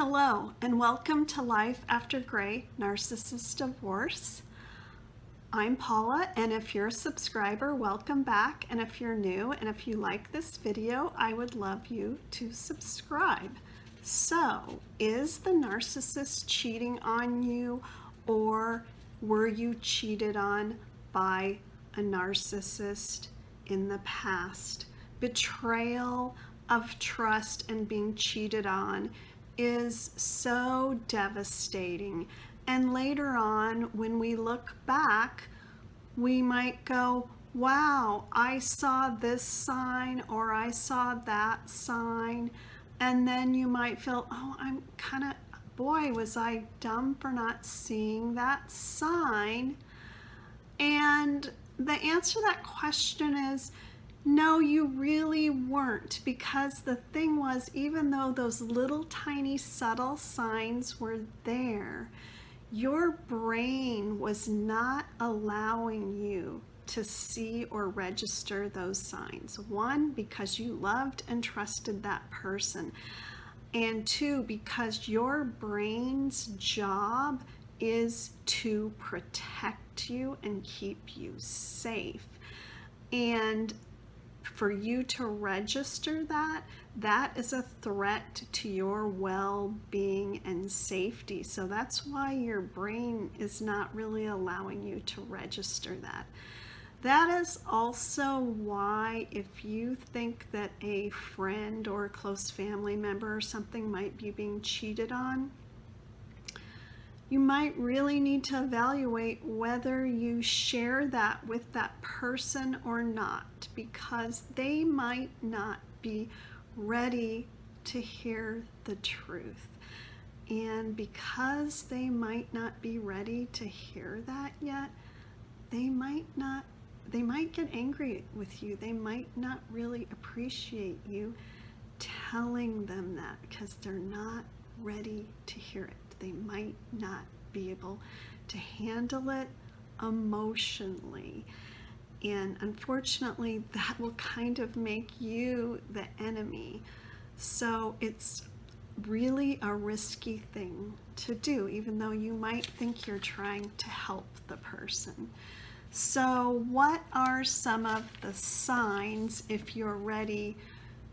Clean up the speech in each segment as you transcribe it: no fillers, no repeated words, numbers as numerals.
Hello, and welcome to Life After Gray Narcissist Divorce. I'm Paula, and if you're a subscriber, welcome back. And if you're new, and if you like this video, I would love you to subscribe. So, is the narcissist cheating on you, or were you cheated on by a narcissist in the past? Betrayal of trust and being cheated on is so devastating. And later on, when we look back, we might go, wow, I saw this sign or I saw that sign. And then you might feel, oh, I'm kind of, boy, was I dumb for not seeing that sign? And the answer to that question is, no, you really weren't, because the thing was, even though those little tiny subtle signs were there, your brain was not allowing you to see or register those signs. One, because you loved and trusted that person. And two, because your brain's job is to protect you and keep you safe. And for you to register that, that is a threat to your well-being and safety. So that's why your brain is not really allowing you to register that. That is also why, if you think that a friend or a close family member or something might be being cheated on, you might really need to evaluate whether you share that with that person or not, because they might not be ready to hear the truth. And because they might not be ready to hear that yet, they might get angry with you. They might not really appreciate you telling them that, because they're not ready to hear it. They might not be able to handle it emotionally. And unfortunately, that will kind of make you the enemy. So it's really a risky thing to do, even though you might think you're trying to help the person. So what are some of the signs, if you're ready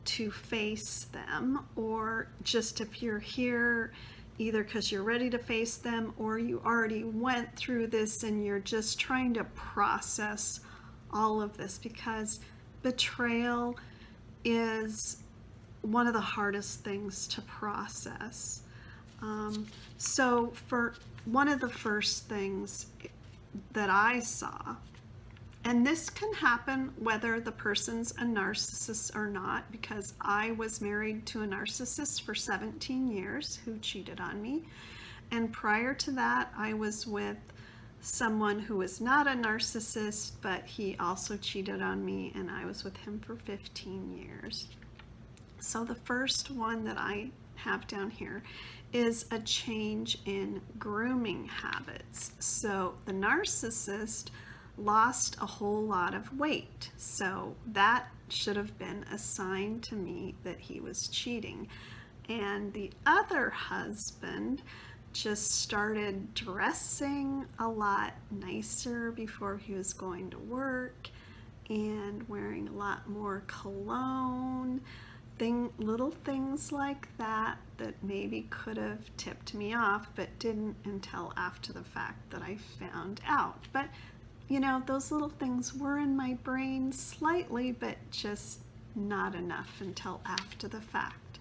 to face them, or just if you're here either because you're ready to face them or you already went through this and you're just trying to process all of this, because betrayal is one of the hardest things to process. So for one of the first things that I saw, and this can happen whether the person's a narcissist or not, because I was married to a narcissist for 17 years who cheated on me. And prior to that, I was with someone who was not a narcissist, but he also cheated on me, and I was with him for 15 years. So the first one that I have down here is a change in grooming habits. So the narcissist lost a whole lot of weight. So that should have been a sign to me that he was cheating. And the other husband just started dressing a lot nicer before he was going to work, and wearing a lot more cologne. Little things like that that maybe could have tipped me off, but didn't until after the fact that I found out. But you know, those little things were in my brain slightly, but just not enough until after the fact.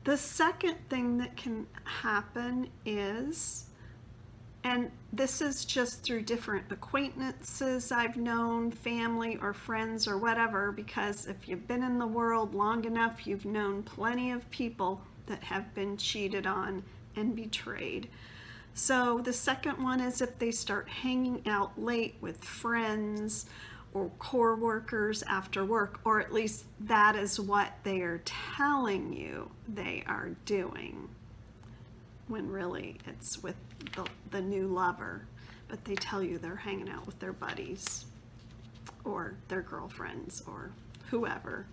The second thing that can happen is, and this is just through different acquaintances I've known, family or friends or whatever, because if you've been in the world long enough, you've known plenty of people that have been cheated on and betrayed. So the second one is if they start hanging out late with friends or co-workers after work, or at least that is what they are telling you they are doing, when really it's with the new lover, but they tell you they're hanging out with their buddies or their girlfriends or whoever.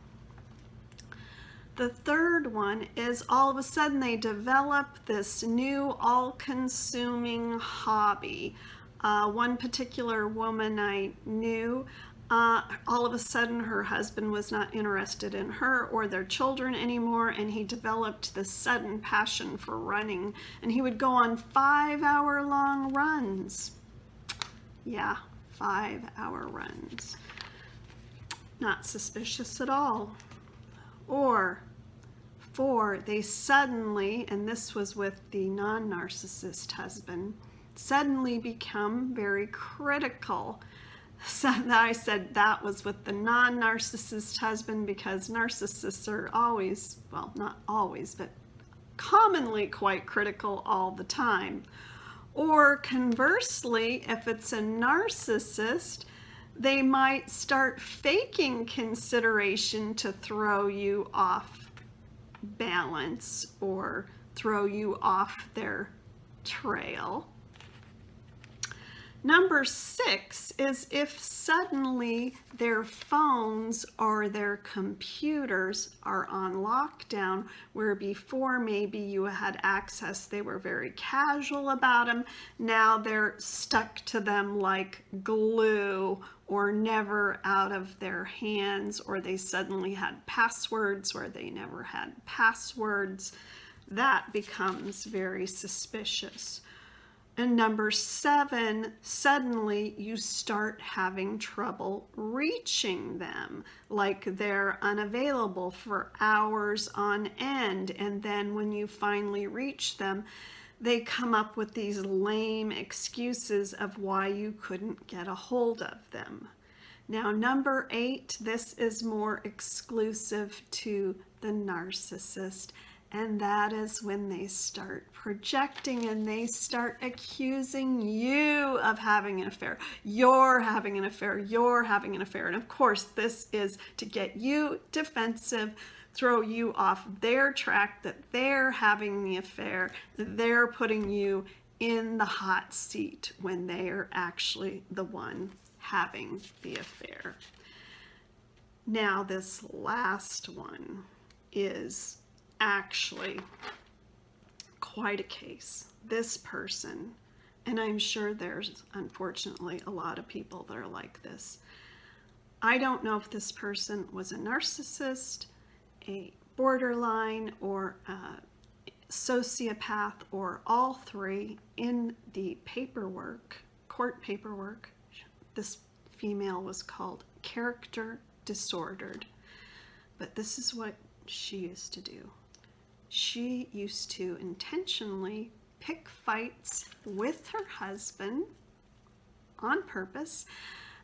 The third one is all of a sudden they develop this new all-consuming hobby. One particular woman I knew, all of a sudden her husband was not interested in her or their children anymore, and he developed this sudden passion for running, and he would go on 5-hour-long runs. Yeah, 5-hour runs. Not suspicious at all. Or 4, they suddenly, and this was with the non-narcissist husband, suddenly become very critical. So I said that was with the non-narcissist husband because narcissists are always, well, not always, but commonly quite critical all the time. Or conversely, if it's a narcissist, they might start faking consideration to throw you off balance or throw you off their trail. Number 6 is if suddenly their phones or their computers are on lockdown, where before maybe you had access, they were very casual about them. Now they're stuck to them like glue or never out of their hands, or they suddenly had passwords where they never had passwords. That becomes very suspicious. And number 7, suddenly you start having trouble reaching them, like they're unavailable for hours on end. And then when you finally reach them, they come up with these lame excuses of why you couldn't get a hold of them. Now, number 8, this is more exclusive to the narcissist. And that is when they start projecting and they start accusing you of having an affair. You're having an affair. You're having an affair. And of course, this is to get you defensive, throw you off their track, that they're having the affair, that they're putting you in the hot seat when they are actually the one having the affair. Now, this last one is actually quite a case. This person, and I'm sure there's unfortunately a lot of people that are like this. I don't know if this person was a narcissist, a borderline, or a sociopath, or all three. In the paperwork, court paperwork, this female was called character disordered. But this is what she used to do. She used to intentionally pick fights with her husband on purpose,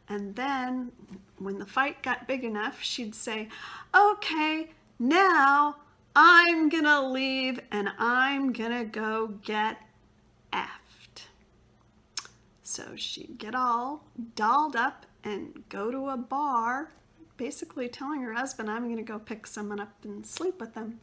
and then when the fight got big enough, she'd say, okay, now I'm gonna leave and I'm gonna go get effed. So she'd get all dolled up and go to a bar, basically telling her husband, I'm gonna go pick someone up and sleep with them,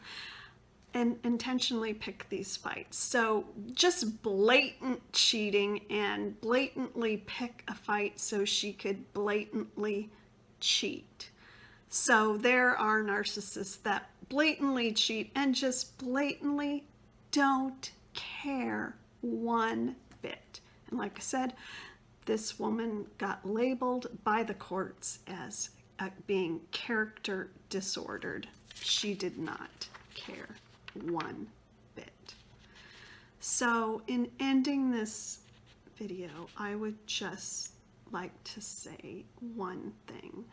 and intentionally pick these fights. So just blatant cheating and blatantly pick a fight so she could blatantly cheat. So there are narcissists that blatantly cheat and just blatantly don't care one bit. And like I said, this woman got labeled by the courts as being character disordered. She did not care one bit. So in ending this video, I would just like to say one thing,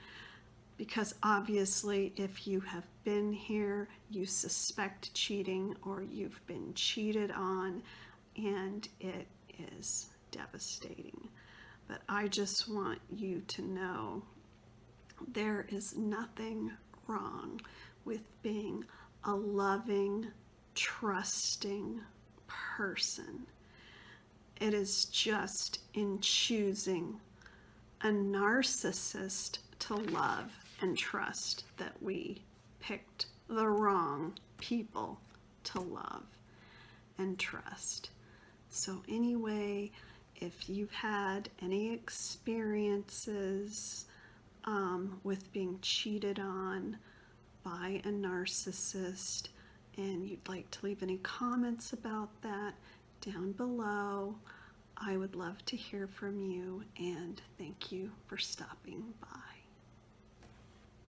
because obviously if you have been here, you suspect cheating or you've been cheated on, and it is devastating. But I just want you to know there is nothing wrong with being a loving, trusting person. It is just in choosing a narcissist to love and trust that we picked the wrong people to love and trust. So anyway, if you've had any experiences with being cheated on by a narcissist and you'd like to leave any comments about that down below, I would love to hear from you, and thank you for stopping by.